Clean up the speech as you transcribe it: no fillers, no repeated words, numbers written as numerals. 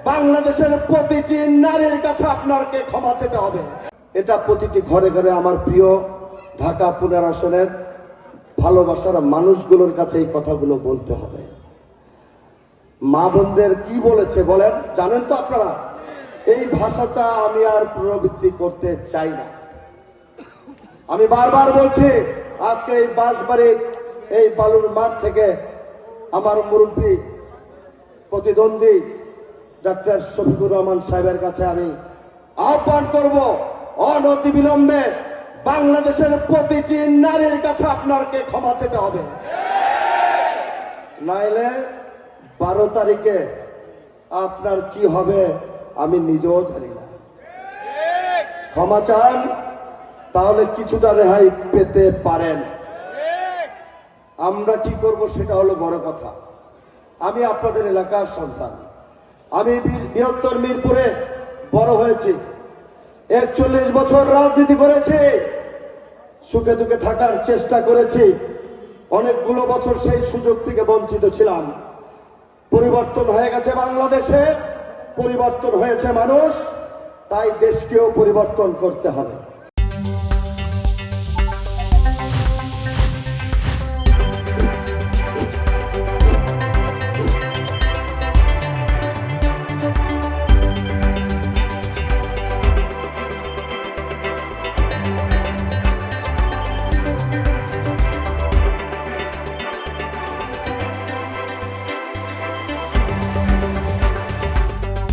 বাংলাদেশের প্রতিটি নারীর কাছে আপনাকে ক্ষমা চেতে হবে। এটা প্রতিটি ঘরে ঘরে আমার প্রিয় ঢাকা 15 আসনের ভালোবাসার মানুষগুলোর কাছে এই কথাগুলো বলতে হবে। মা বোনদের কি বলেছে বলেন, জানেন তো আপনারা? এই ভাষাটা আমি আর পুনরাবৃত্তি করতে চাই না। আমি বারবার বলছি, আজকে এই বাঁশবাড়ি এই বালুর মাঠ থেকে আমার মুরব্বী প্রতিদ্বন্দ্বী ডক্টর শফিকুর রহমান সাহেবের কাছে আমি আহ্বান করব, অনতিবিলম্বে বাংলাদেশের প্রতিটি নারীর কাছে আপনাকে ক্ষমা চেতে হবে। নাইলে 12 তারিখে আপনার কি হবে আমি নিজেও জানি না। ক্ষমা চান, তাহলে কিছুটা রেহাই পেতে পারেন। আমরা কি করব সেটা হলো বড় কথা। আমি আপনাদের এলাকার সন্তান, আমি বৃহত্তর মিরপুরে বড় হয়েছি, 41 বছর রাজনীতি করেছি, সুখে দুঃখে থাকার চেষ্টা করেছি। অনেকগুলো বছর সেই সুযোগ থেকে বঞ্চিত ছিলাম। পরিবর্তন হয়ে গেছে বাংলাদেশে, পরিবর্তন হয়েছে মানুষ, তাই দেশকেও পরিবর্তন করতে হবে।